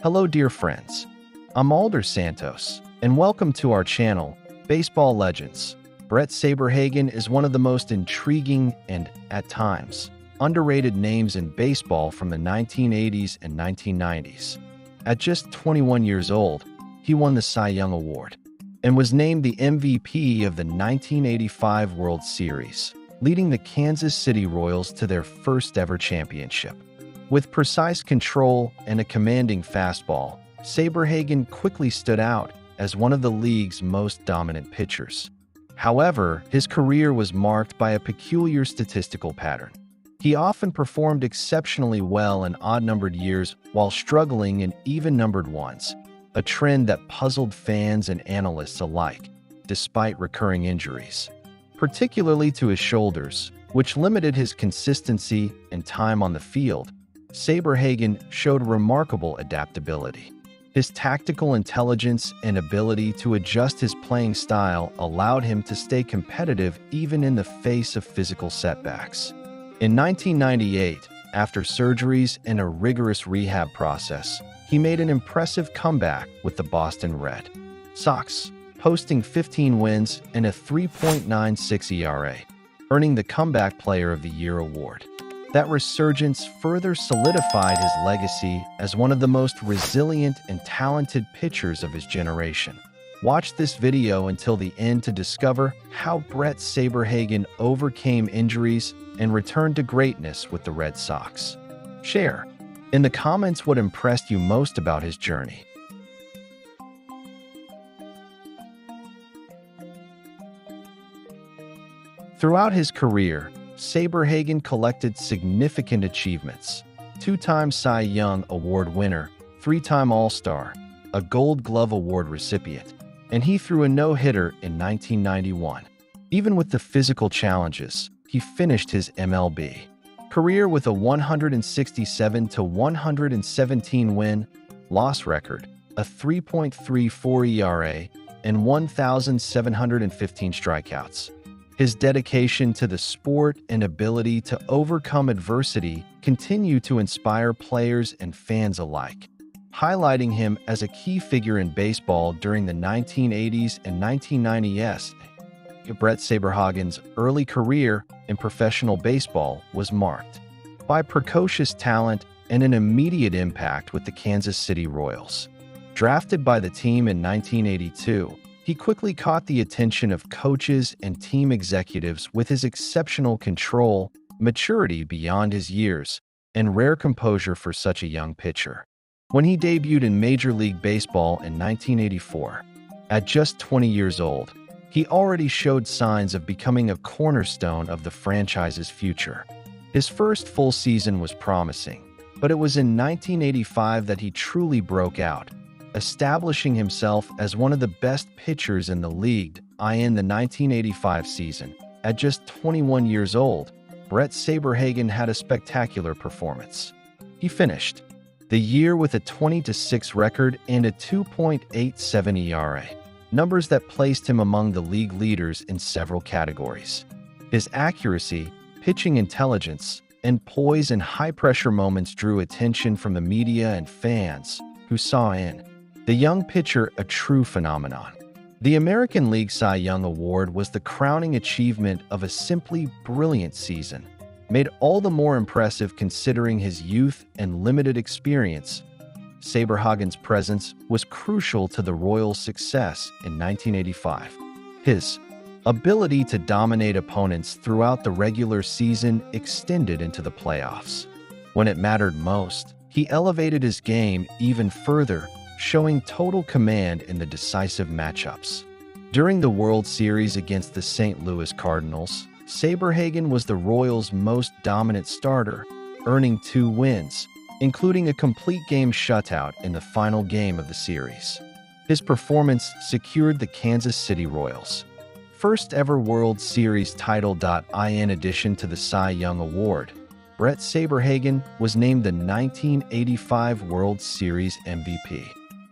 Hello, dear friends. I'm Alder Santos, and welcome to our channel, Baseball Legends. Bret Saberhagen is one of the most intriguing and, at times, underrated names in baseball from the 1980s and 1990s. At just 21 years old, he won the Cy Young Award and was named the MVP of the 1985 World Series, leading the Kansas City Royals to their first-ever championship. With precise control and a commanding fastball, Saberhagen quickly stood out as one of the league's most dominant pitchers. However, his career was marked by a peculiar statistical pattern. He often performed exceptionally well in odd-numbered years while struggling in even-numbered ones, a trend that puzzled fans and analysts alike, despite recurring injuries, particularly to his shoulders, which limited his consistency and time on the field. Saberhagen showed remarkable adaptability. His tactical intelligence and ability to adjust his playing style allowed him to stay competitive even in the face of physical setbacks. In 1998, after surgeries and a rigorous rehab process, he made an impressive comeback with the Boston Red Sox, posting 15 wins and a 3.96 ERA, earning the Comeback Player of the Year award. That resurgence further solidified his legacy as one of the most resilient and talented pitchers of his generation. Watch this video until the end to discover how Bret Saberhagen overcame injuries and returned to greatness with the Red Sox. Share in the comments what impressed you most about his journey. Throughout his career, Saberhagen collected significant achievements: two-time Cy Young Award winner, three-time All-Star, a Gold Glove Award recipient, and he threw a no-hitter in 1991. Even with the physical challenges, he finished his MLB career with a 167-117 win-loss record, a 3.34 ERA, and 1,715 strikeouts. His dedication to the sport and ability to overcome adversity continue to inspire players and fans alike, highlighting him as a key figure in baseball during the 1980s and 1990s. Bret Saberhagen's early career in professional baseball was marked by precocious talent and an immediate impact with the Kansas City Royals. Drafted by the team in 1982, he quickly caught the attention of coaches and team executives with his exceptional control, maturity beyond his years, and rare composure for such a young pitcher. When he debuted in Major League Baseball in 1984, at just 20 years old, he already showed signs of becoming a cornerstone of the franchise's future. His first full season was promising, but it was in 1985 that he truly broke out, establishing himself as one of the best pitchers in the league. In the 1985 season, at just 21 years old, Bret Saberhagen had a spectacular performance. He finished the year with a 20-6 record and a 2.87 ERA, numbers that placed him among the league leaders in several categories. His accuracy, pitching intelligence, and poise in high-pressure moments drew attention from the media and fans, who saw in the young pitcher a true phenomenon. The American League Cy Young Award was the crowning achievement of a simply brilliant season, made all the more impressive considering his youth and limited experience. Saberhagen's presence was crucial to the Royals' success in 1985. His ability to dominate opponents throughout the regular season extended into the playoffs. When it mattered most, he elevated his game even further, showing total command in the decisive matchups. During the World Series against the St. Louis Cardinals, Saberhagen was the Royals' most dominant starter, earning 2 wins, including a complete game shutout in the final game of the series. His performance secured the Kansas City Royals' first-ever World Series title. In addition to the Cy Young Award, Bret Saberhagen was named the 1985 World Series MVP.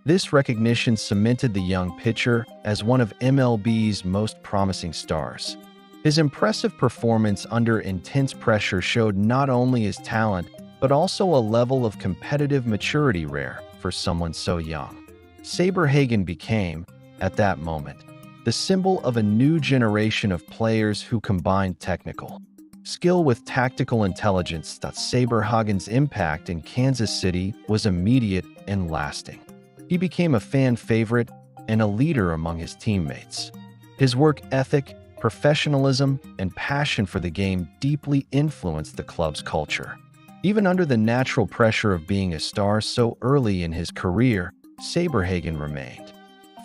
This recognition cemented the young pitcher as one of MLB's most promising stars. His impressive performance under intense pressure showed not only his talent, but also a level of competitive maturity rare for someone so young. Saberhagen became, at that moment, the symbol of a new generation of players who combined technical skill with tactical intelligence. Saberhagen's impact in Kansas City was immediate and lasting. He became a fan favorite and a leader among his teammates. His work ethic, professionalism, and passion for the game deeply influenced the club's culture. Even under the natural pressure of being a star so early in his career, Saberhagen remained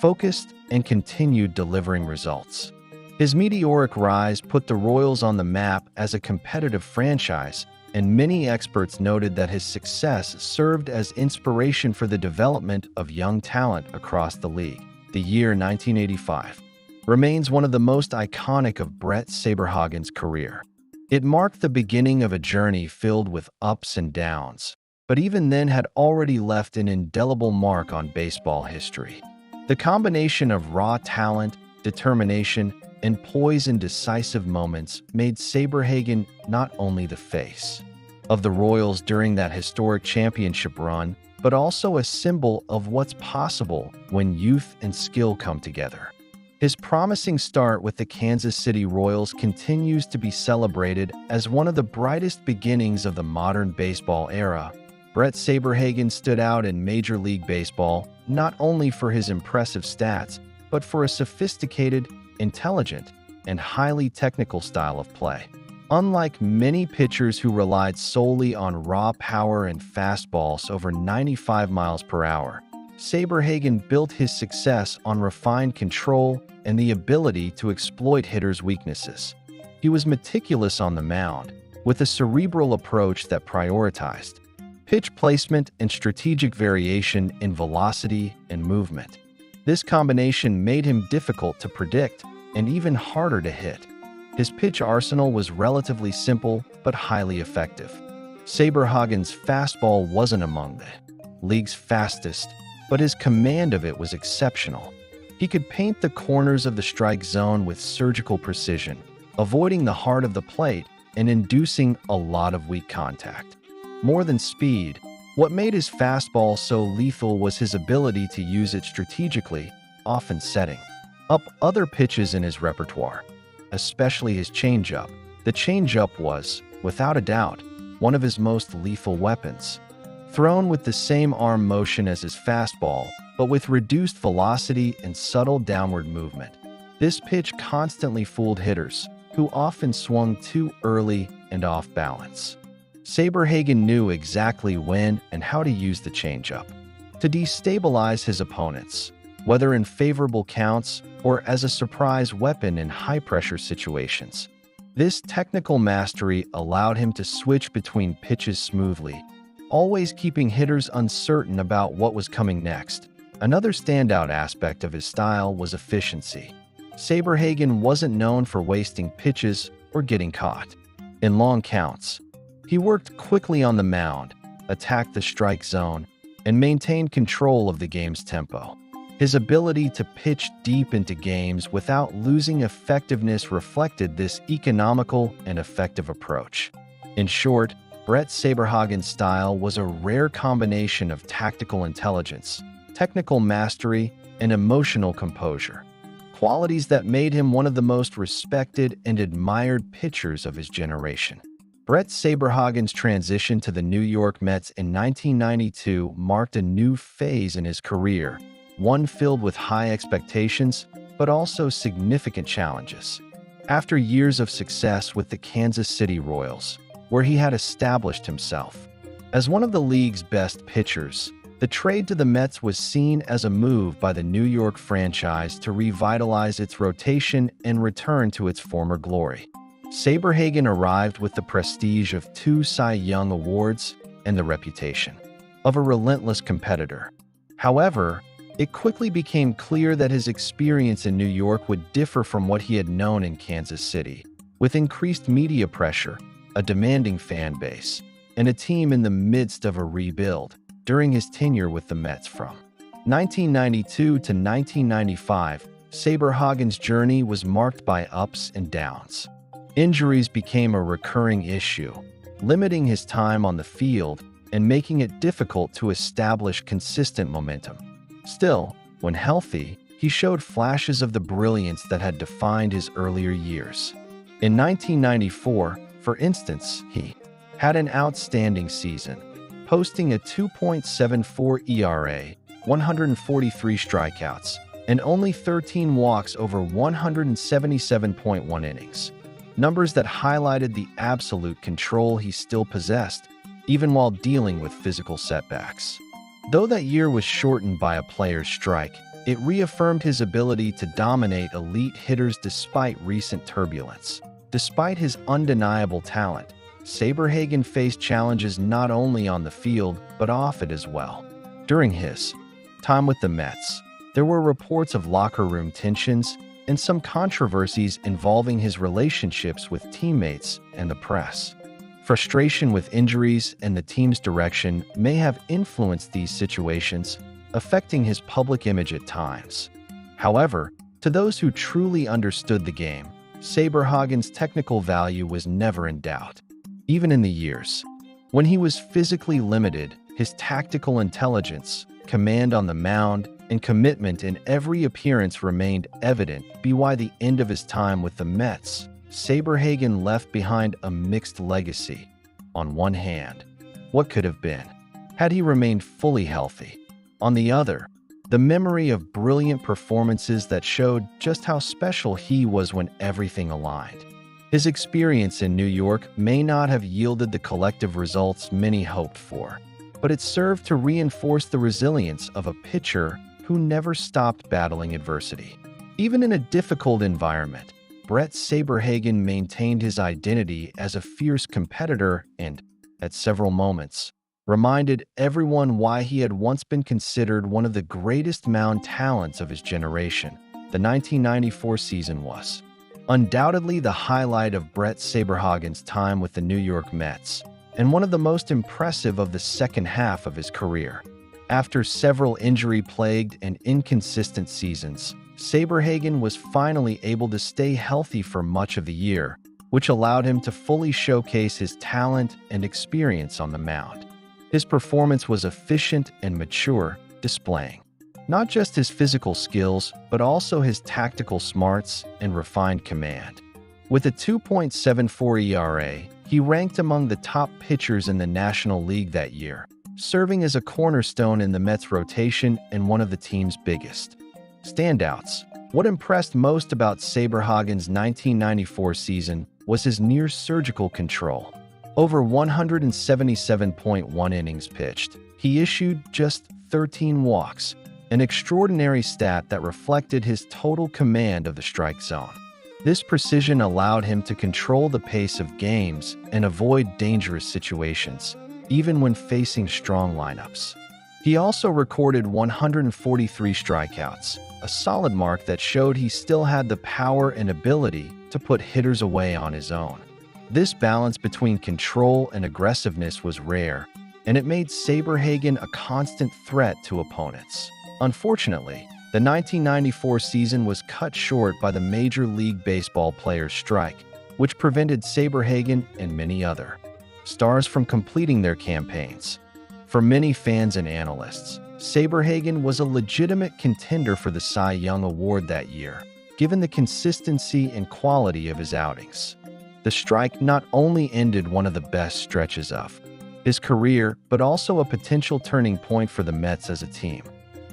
focused and continued delivering results. His meteoric rise put the Royals on the map as a competitive franchise, and many experts noted that his success served as inspiration for the development of young talent across the league. The year 1985 remains one of the most iconic of Bret Saberhagen's career. It marked the beginning of a journey filled with ups and downs, but even then had already left an indelible mark on baseball history. The combination of raw talent, determination, and poise in decisive moments made Saberhagen not only the face of the Royals during that historic championship run, but also a symbol of what's possible when youth and skill come together. His promising start with the Kansas City Royals continues to be celebrated as one of the brightest beginnings of the modern baseball era. Bret Saberhagen stood out in Major League Baseball not only for his impressive stats, but for a sophisticated, intelligent, and highly technical style of play. Unlike many pitchers who relied solely on raw power and fastballs over 95 miles per hour, Saberhagen built his success on refined control and the ability to exploit hitters' weaknesses. He was meticulous on the mound, with a cerebral approach that prioritized pitch placement and strategic variation in velocity and movement. This combination made him difficult to predict and even harder to hit. His pitch arsenal was relatively simple but highly effective. Saberhagen's fastball wasn't among the league's fastest, but his command of it was exceptional. He could paint the corners of the strike zone with surgical precision, avoiding the heart of the plate and inducing a lot of weak contact. More than speed, what made his fastball so lethal was his ability to use it strategically, often setting up other pitches in his repertoire, especially his changeup. The changeup was, without a doubt, one of his most lethal weapons. Thrown with the same arm motion as his fastball, but with reduced velocity and subtle downward movement, this pitch constantly fooled hitters, who often swung too early and off balance. Saberhagen knew exactly when and how to use the changeup to destabilize his opponents, whether in favorable counts or as a surprise weapon in high-pressure situations. This technical mastery allowed him to switch between pitches smoothly, always keeping hitters uncertain about what was coming next. Another standout aspect of his style was efficiency. Saberhagen wasn't known for wasting pitches or getting caught in long counts. He worked quickly on the mound, attacked the strike zone, and maintained control of the game's tempo. His ability to pitch deep into games without losing effectiveness reflected this economical and effective approach. In short, Bret Saberhagen's style was a rare combination of tactical intelligence, technical mastery, and emotional composure, qualities that made him one of the most respected and admired pitchers of his generation. Bret Saberhagen's transition to the New York Mets in 1992 marked a new phase in his career, one filled with high expectations, but also significant challenges. After years of success with the Kansas City Royals, where he had established himself as one of the league's best pitchers, the trade to the Mets was seen as a move by the New York franchise to revitalize its rotation and return to its former glory. Saberhagen arrived with the prestige of 2 Cy Young Awards and the reputation of a relentless competitor. However, it quickly became clear that his experience in New York would differ from what he had known in Kansas City. With increased media pressure, a demanding fan base, and a team in the midst of a rebuild, during his tenure with the Mets from 1992 to 1995, Saberhagen's journey was marked by ups and downs. Injuries became a recurring issue, limiting his time on the field, and making it difficult to establish consistent momentum. Still, when healthy, he showed flashes of the brilliance that had defined his earlier years. In 1994, for instance, he had an outstanding season, posting a 2.74 ERA, 143 strikeouts, and only 13 walks over 177.1 innings. Numbers that highlighted the absolute control he still possessed, even while dealing with physical setbacks. Though that year was shortened by a player's strike, it reaffirmed his ability to dominate elite hitters despite recent turbulence. Despite his undeniable talent, Saberhagen faced challenges not only on the field, but off it as well. During his time with the Mets, there were reports of locker room tensions and some controversies involving his relationships with teammates and the press. Frustration with injuries and the team's direction may have influenced these situations, affecting his public image at times. However, to those who truly understood the game, Saberhagen's technical value was never in doubt. Even in the years when he was physically limited, his tactical intelligence, command on the mound, and commitment in every appearance remained evident. By the end of his time with the Mets, Saberhagen left behind a mixed legacy. On one hand, what could have been had he remained fully healthy? On the other, the memory of brilliant performances that showed just how special he was when everything aligned. His experience in New York may not have yielded the collective results many hoped for, but it served to reinforce the resilience of a pitcher who never stopped battling adversity. Even in a difficult environment, Bret Saberhagen maintained his identity as a fierce competitor and, at several moments, reminded everyone why he had once been considered one of the greatest mound talents of his generation. The 1994 season was undoubtedly the highlight of Bret Saberhagen's time with the New York Mets, and one of the most impressive of the second half of his career. After several injury-plagued and inconsistent seasons, Saberhagen was finally able to stay healthy for much of the year, which allowed him to fully showcase his talent and experience on the mound. His performance was efficient and mature, displaying not just his physical skills, but also his tactical smarts and refined command. With a 2.74 ERA, he ranked among the top pitchers in the National League that year, serving as a cornerstone in the Mets' rotation and one of the team's biggest standouts. What impressed most about Saberhagen's 1994 season was his near-surgical control. Over 177.1 innings pitched, he issued just 13 walks, an extraordinary stat that reflected his total command of the strike zone. This precision allowed him to control the pace of games and avoid dangerous situations, even when facing strong lineups. He also recorded 143 strikeouts, a solid mark that showed he still had the power and ability to put hitters away on his own. This balance between control and aggressiveness was rare, and it made Saberhagen a constant threat to opponents. Unfortunately, the 1994 season was cut short by the Major League Baseball players' strike, which prevented Saberhagen and many other stars from completing their campaigns. For many fans and analysts, Saberhagen was a legitimate contender for the Cy Young Award that year, given the consistency and quality of his outings. The strike not only ended one of the best stretches of his career, but also a potential turning point for the Mets as a team.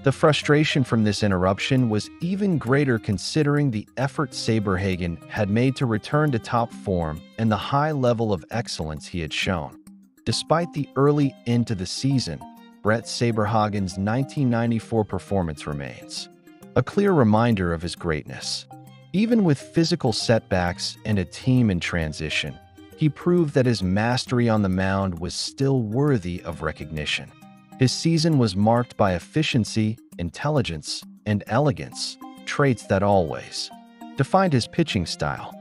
The frustration from this interruption was even greater considering the effort Saberhagen had made to return to top form and the high level of excellence he had shown. Despite the early end to the season, Bret Saberhagen's 1994 performance remains a clear reminder of his greatness. Even with physical setbacks and a team in transition, he proved that his mastery on the mound was still worthy of recognition. His season was marked by efficiency, intelligence, and elegance, traits that always defined his pitching style.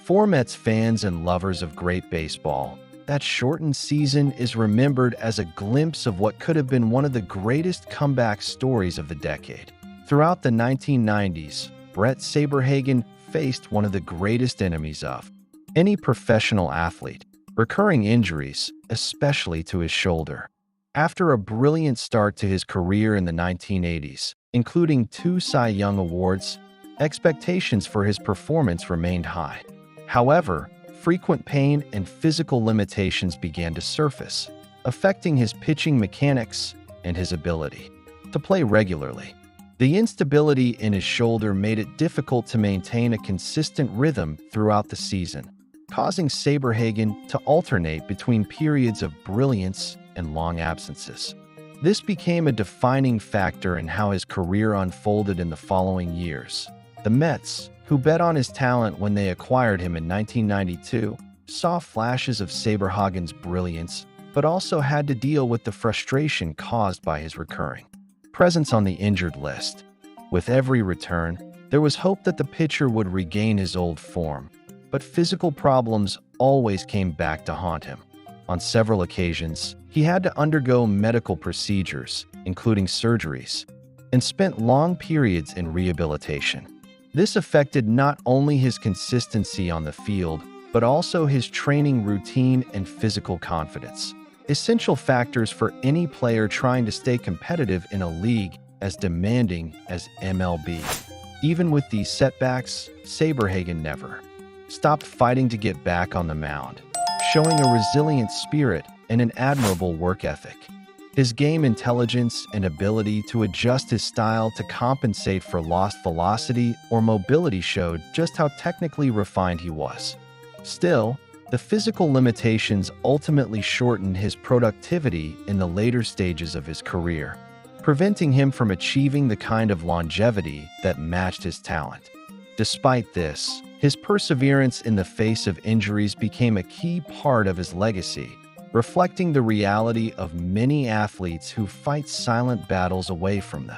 For Mets fans and lovers of great baseball, that shortened season is remembered as a glimpse of what could have been one of the greatest comeback stories of the decade. Throughout the 1990s, Bret Saberhagen faced one of the greatest enemies of any professional athlete: recurring injuries, especially to his shoulder. After a brilliant start to his career in the 1980s, including 2 Cy Young Awards, expectations for his performance remained high. However, frequent pain and physical limitations began to surface, affecting his pitching mechanics and his ability to play regularly. The instability in his shoulder made it difficult to maintain a consistent rhythm throughout the season, causing Saberhagen to alternate between periods of brilliance and long absences. This became a defining factor in how his career unfolded in the following years. The Mets, who bet on his talent when they acquired him in 1992, saw flashes of Saberhagen's brilliance, but also had to deal with the frustration caused by his recurring presence on the injured list. With every return, there was hope that the pitcher would regain his old form, but physical problems always came back to haunt him. On several occasions, he had to undergo medical procedures, including surgeries, and spent long periods in rehabilitation. This affected not only his consistency on the field, but also his training routine and physical confidence, essential factors for any player trying to stay competitive in a league as demanding as MLB. Even with these setbacks, Saberhagen never stopped fighting to get back on the mound, showing a resilient spirit and an admirable work ethic. His game intelligence and ability to adjust his style to compensate for lost velocity or mobility showed just how technically refined he was. Still, the physical limitations ultimately shortened his productivity in the later stages of his career, preventing him from achieving the kind of longevity that matched his talent. Despite this, his perseverance in the face of injuries became a key part of his legacy, reflecting the reality of many athletes who fight silent battles away from the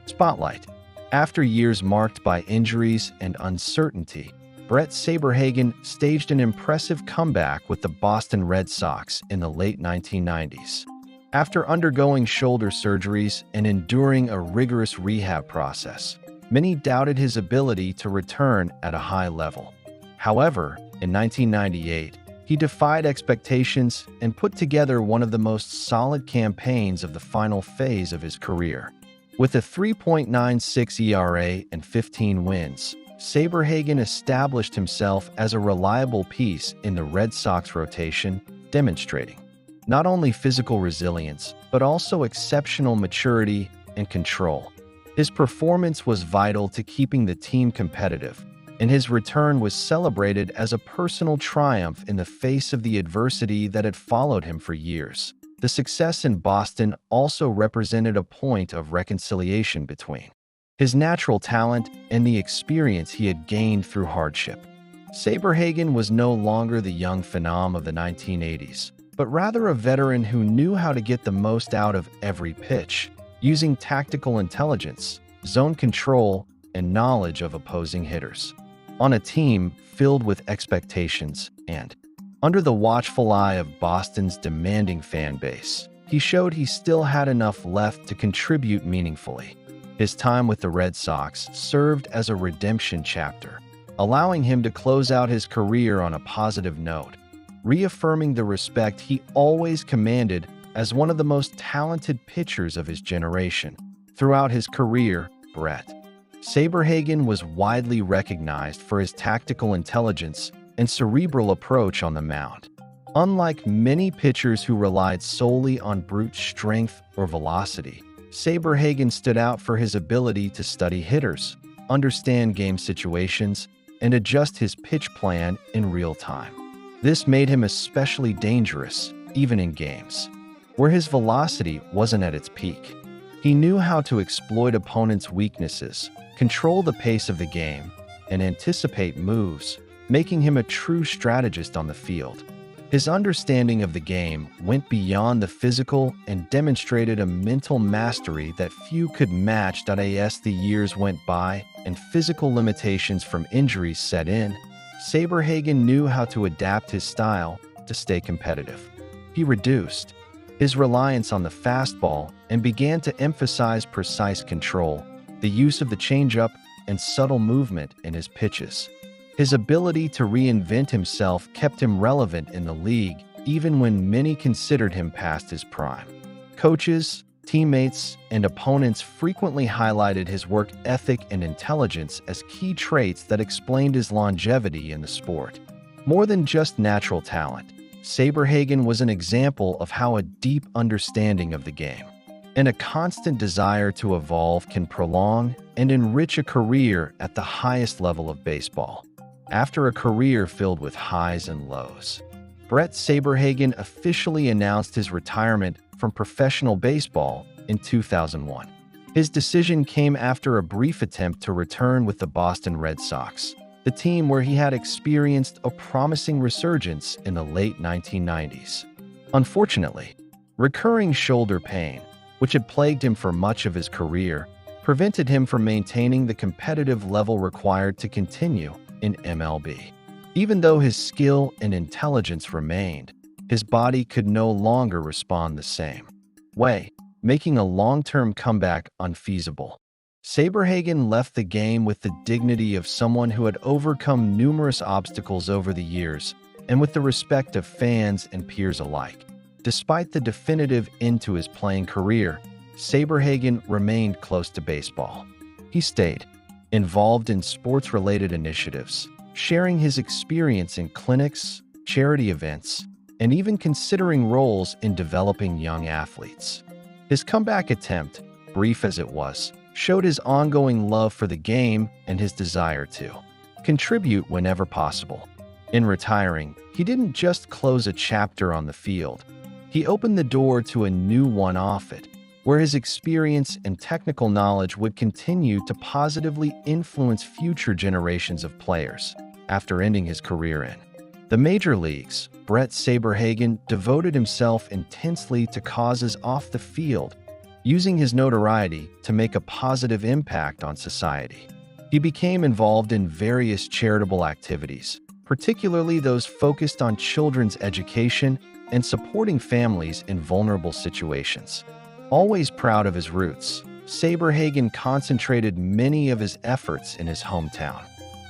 spotlight. After years marked by injuries and uncertainty, Bret Saberhagen staged an impressive comeback with the Boston Red Sox in the late 1990s. After undergoing shoulder surgeries and enduring a rigorous rehab process, many doubted his ability to return at a high level. However, in 1998, he defied expectations and put together one of the most solid campaigns of the final phase of his career. With a 3.96 ERA and 15 wins, Saberhagen established himself as a reliable piece in the Red Sox rotation, demonstrating not only physical resilience, but also exceptional maturity and control. His performance was vital to keeping the team competitive, and his return was celebrated as a personal triumph in the face of the adversity that had followed him for years. The success in Boston also represented a point of reconciliation between his natural talent and the experience he had gained through hardship. Saberhagen was no longer the young phenom of the 1980s, but rather a veteran who knew how to get the most out of every pitch, using tactical intelligence, zone control, and knowledge of opposing hitters. On a team filled with expectations and under the watchful eye of Boston's demanding fan base, he showed he still had enough left to contribute meaningfully. His time with the Red Sox served as a redemption chapter, allowing him to close out his career on a positive note, reaffirming the respect he always commanded as one of the most talented pitchers of his generation. Throughout his career, Bret Saberhagen was widely recognized for his tactical intelligence and cerebral approach on the mound. Unlike many pitchers who relied solely on brute strength or velocity, Saberhagen stood out for his ability to study hitters, understand game situations, and adjust his pitch plan in real time. This made him especially dangerous, even in games where his velocity wasn't at its peak. He knew how to exploit opponents' weaknesses, control the pace of the game, and anticipate moves, making him a true strategist on the field. His understanding of the game went beyond the physical and demonstrated a mental mastery that few could match. As the years went by and physical limitations from injuries set in, Saberhagen knew how to adapt his style to stay competitive. He reduced his reliance on the fastball and began to emphasize precise control, the use of the changeup, and subtle movement in his pitches. His ability to reinvent himself kept him relevant in the league, even when many considered him past his prime. Coaches, teammates, and opponents frequently highlighted his work ethic and intelligence as key traits that explained his longevity in the sport. More than just natural talent, Saberhagen was an example of how a deep understanding of the game and a constant desire to evolve can prolong and enrich a career at the highest level of baseball. After a career filled with highs and lows, Bret Saberhagen officially announced his retirement from professional baseball in 2001. His decision came after a brief attempt to return with the Boston Red Sox, the team where he had experienced a promising resurgence in the late 1990s. Unfortunately, recurring shoulder pain, which had plagued him for much of his career, prevented him from maintaining the competitive level required to continue in MLB. Even though his skill and intelligence remained, his body could no longer respond the same way, making a long-term comeback unfeasible. Saberhagen left the game with the dignity of someone who had overcome numerous obstacles over the years and with the respect of fans and peers alike. Despite the definitive end to his playing career, Saberhagen remained close to baseball. He stayed involved in sports-related initiatives, sharing his experience in clinics, charity events, and even considering roles in developing young athletes. His comeback attempt, brief as it was, showed his ongoing love for the game and his desire to contribute whenever possible. In retiring, he didn't just close a chapter on the field. He opened the door to a new one off it, where his experience and technical knowledge would continue to positively influence future generations of players. After ending his career in the major leagues, Bret Saberhagen devoted himself intensely to causes off the field, using his notoriety to make a positive impact on society. He became involved in various charitable activities, particularly those focused on children's education and supporting families in vulnerable situations. Always proud of his roots, Saberhagen concentrated many of his efforts in his hometown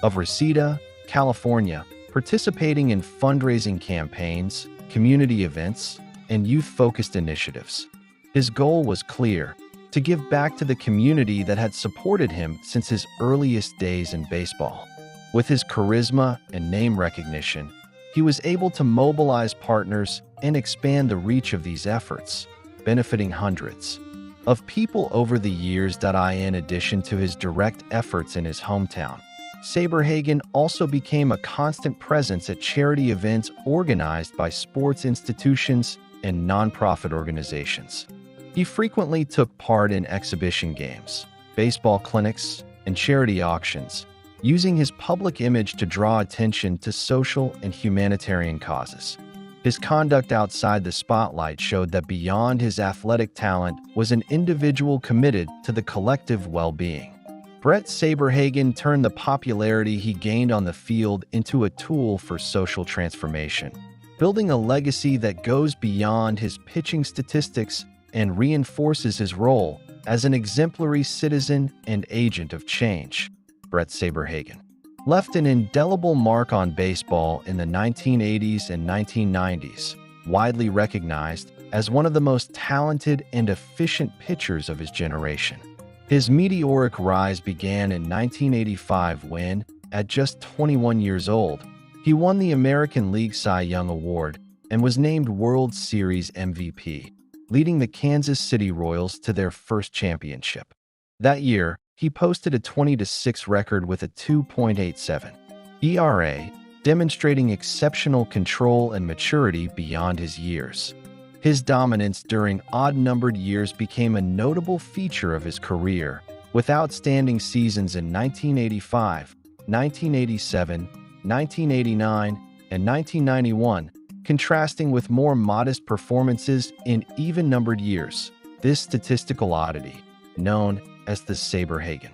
of Reseda, California, participating in fundraising campaigns, community events, and youth-focused initiatives. His goal was clear: to give back to the community that had supported him since his earliest days in baseball. With his charisma and name recognition, he was able to mobilize partners and expand the reach of these efforts, benefiting hundreds of people over the years. In addition to his direct efforts in his hometown, Saberhagen also became a constant presence at charity events organized by sports institutions and nonprofit organizations. He frequently took part in exhibition games, baseball clinics, and charity auctions, using his public image to draw attention to social and humanitarian causes. His conduct outside the spotlight showed that beyond his athletic talent was an individual committed to the collective well-being. Bret Saberhagen turned the popularity he gained on the field into a tool for social transformation, building a legacy that goes beyond his pitching statistics and reinforces his role as an exemplary citizen and agent of change. Bret Saberhagen left an indelible mark on baseball in the 1980s and 1990s, widely recognized as one of the most talented and efficient pitchers of his generation. His meteoric rise began in 1985 when, at just 21 years old, he won the American League Cy Young Award and was named World Series MVP, leading the Kansas City Royals to their first championship. That year, he posted a 20-6 record with a 2.87 ERA, demonstrating exceptional control and maturity beyond his years. His dominance during odd-numbered years became a notable feature of his career, with outstanding seasons in 1985, 1987, 1989, and 1991, contrasting with more modest performances in even-numbered years. This statistical oddity, known as the Saberhagen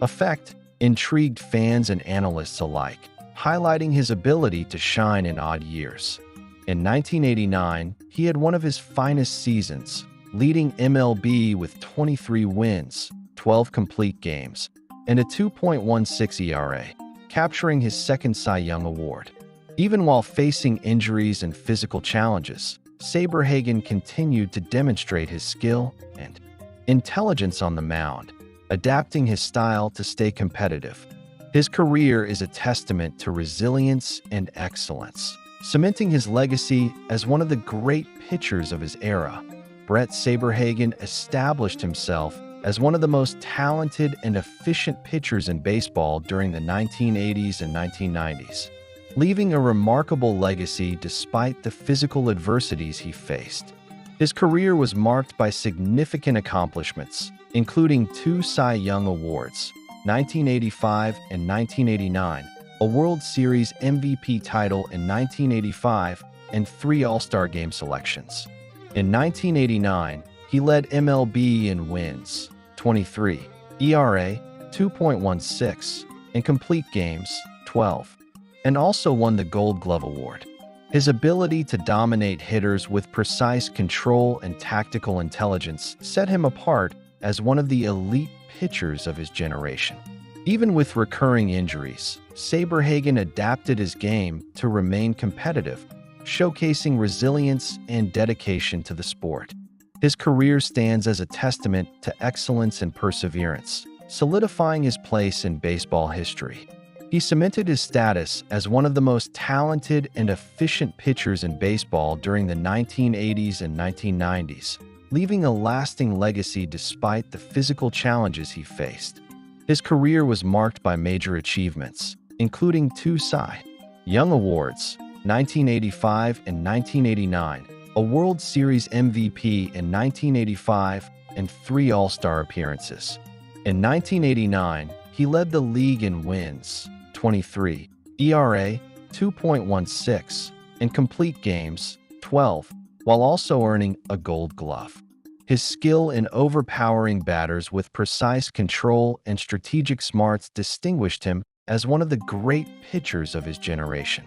effect, intrigued fans and analysts alike, highlighting his ability to shine in odd years. In 1989, he had one of his finest seasons, leading MLB with 23 wins, 12 complete games, and a 2.16 ERA, capturing his second Cy Young Award. Even while facing injuries and physical challenges, Saberhagen continued to demonstrate his skill and intelligence on the mound, adapting his style to stay competitive. His career is a testament to resilience and excellence, cementing his legacy as one of the great pitchers of his era. Bret Saberhagen established himself as one of the most talented and efficient pitchers in baseball during the 1980s and 1990s, leaving a remarkable legacy despite the physical adversities he faced. His career was marked by significant accomplishments, including 2 Cy Young Awards, 1985 and 1989, a World Series MVP title in 1985, and 3 All-Star Game selections. In 1989, he led MLB in wins, 23, ERA, 2.16, and complete games, 12, and also won the Gold Glove Award. His ability to dominate hitters with precise control and tactical intelligence set him apart as one of the elite pitchers of his generation. Even with recurring injuries, Saberhagen adapted his game to remain competitive, showcasing resilience and dedication to the sport. His career stands as a testament to excellence and perseverance, solidifying his place in baseball history. He cemented his status as one of the most talented and efficient pitchers in baseball during the 1980s and 1990s, leaving a lasting legacy despite the physical challenges he faced. His career was marked by major achievements, including 2 Cy Young Awards, 1985 and 1989, a World Series MVP in 1985, and 3 All-Star appearances. In 1989, he led the league in wins, 23, ERA, 2.16, and complete games, 12, while also earning a Gold Glove. His skill in overpowering batters with precise control and strategic smarts distinguished him as one of the great pitchers of his generation.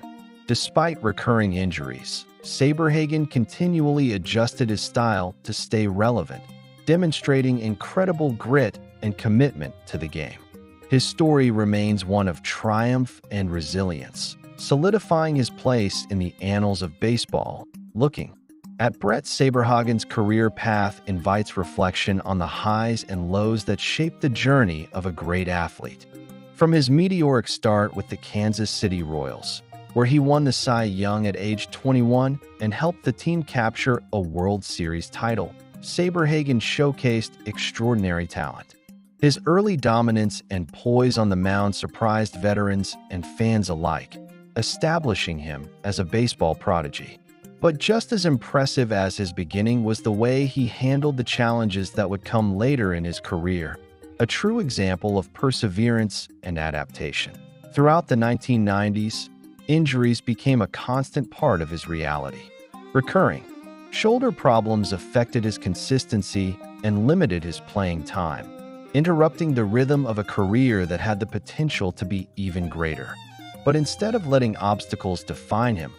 Despite recurring injuries, Saberhagen continually adjusted his style to stay relevant, demonstrating incredible grit and commitment to the game. His story remains one of triumph and resilience, solidifying his place in the annals of baseball. Looking at Bret Saberhagen's career path invites reflection on the highs and lows that shaped the journey of a great athlete. From his meteoric start with the Kansas City Royals, where he won the Cy Young at age 21 and helped the team capture a World Series title, Saberhagen showcased extraordinary talent. His early dominance and poise on the mound surprised veterans and fans alike, establishing him as a baseball prodigy. But just as impressive as his beginning was the way he handled the challenges that would come later in his career, a true example of perseverance and adaptation. Throughout the 1990s, injuries became a constant part of his reality. Recurring shoulder problems affected his consistency and limited his playing time, interrupting the rhythm of a career that had the potential to be even greater. But instead of letting obstacles define him,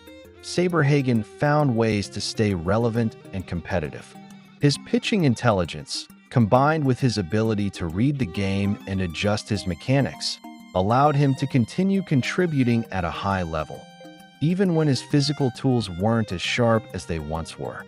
Saberhagen found ways to stay relevant and competitive. His pitching intelligence, combined with his ability to read the game and adjust his mechanics, allowed him to continue contributing at a high level, even when his physical tools weren't as sharp as they once were.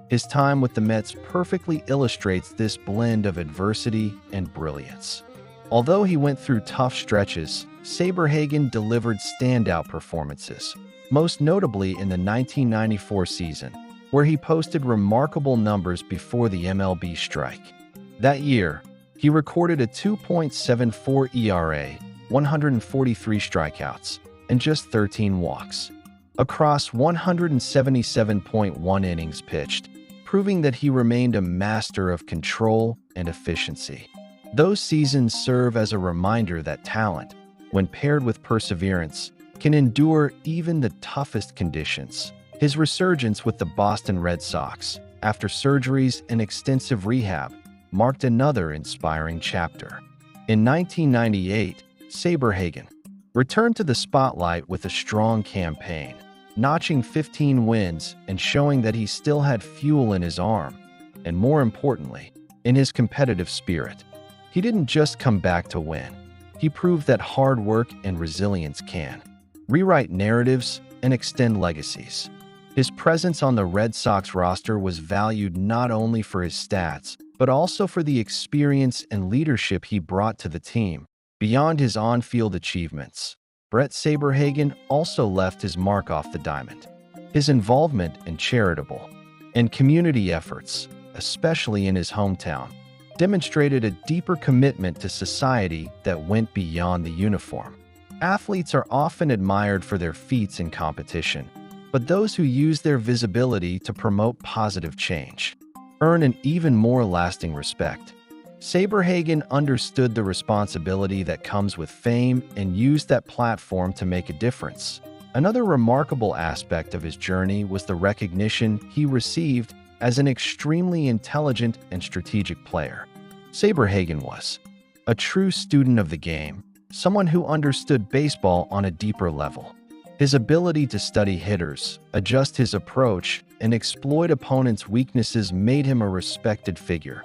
His time with the Mets perfectly illustrates this blend of adversity and brilliance. Although he went through tough stretches, Saberhagen delivered standout performances, most notably in the 1994 season, where he posted remarkable numbers before the MLB strike. That year, he recorded a 2.74 ERA, 143 strikeouts, and just 13 walks, across 177.1 innings pitched, proving that he remained a master of control and efficiency. Those seasons serve as a reminder that talent, when paired with perseverance, can endure even the toughest conditions. His resurgence with the Boston Red Sox, after surgeries and extensive rehab, marked another inspiring chapter. In 1998, Saberhagen returned to the spotlight with a strong campaign, notching 15 wins and showing that he still had fuel in his arm, and more importantly, in his competitive spirit. He didn't just come back to win. He proved that hard work and resilience can rewrite narratives and extend legacies. His presence on the Red Sox roster was valued not only for his stats, but also for the experience and leadership he brought to the team. Beyond his on-field achievements, Bret Saberhagen also left his mark off the diamond. His involvement in charitable and community efforts, especially in his hometown, demonstrated a deeper commitment to society that went beyond the uniform. Athletes are often admired for their feats in competition, but those who use their visibility to promote positive change earn an even more lasting respect. Saberhagen understood the responsibility that comes with fame and used that platform to make a difference. Another remarkable aspect of his journey was the recognition he received as an extremely intelligent and strategic player. Saberhagen was a true student of the game, someone who understood baseball on a deeper level. His ability to study hitters, adjust his approach, and exploit opponents' weaknesses made him a respected figure,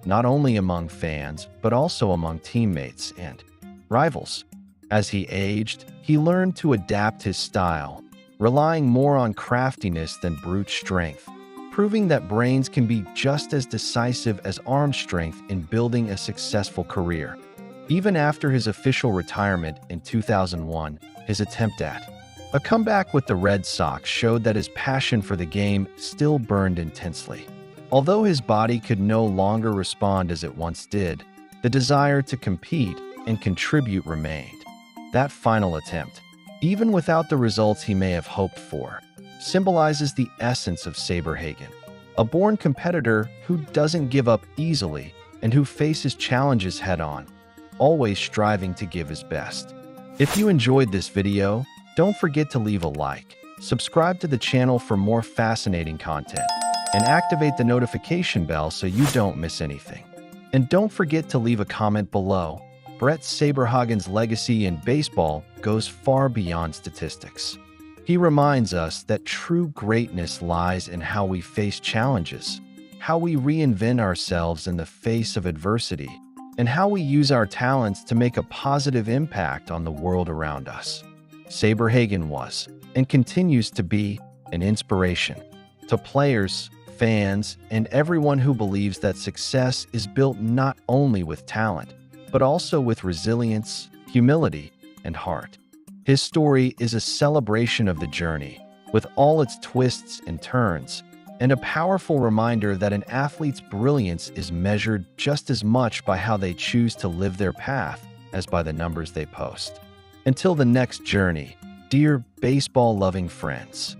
not only among fans, but also among teammates and rivals. As he aged, he learned to adapt his style, relying more on craftiness than brute strength, proving that brains can be just as decisive as arm strength in building a successful career. Even after his official retirement in 2001, his attempt at a comeback with the Red Sox showed that his passion for the game still burned intensely. Although his body could no longer respond as it once did, the desire to compete and contribute remained. That final attempt, even without the results he may have hoped for, symbolizes the essence of Saberhagen, a born competitor who doesn't give up easily and who faces challenges head-on, always striving to give his best. If you enjoyed this video, don't forget to leave a like, subscribe to the channel for more fascinating content, and activate the notification bell so you don't miss anything. And don't forget to leave a comment below. Bret Saberhagen's legacy in baseball goes far beyond statistics. He reminds us that true greatness lies in how we face challenges, how we reinvent ourselves in the face of adversity, and how we use our talents to make a positive impact on the world around us. Saberhagen was, and continues to be, an inspiration to players, fans, and everyone who believes that success is built not only with talent, but also with resilience, humility, and heart. His story is a celebration of the journey, with all its twists and turns, and a powerful reminder that an athlete's brilliance is measured just as much by how they choose to live their path as by the numbers they post. Until the next journey, dear baseball-loving friends.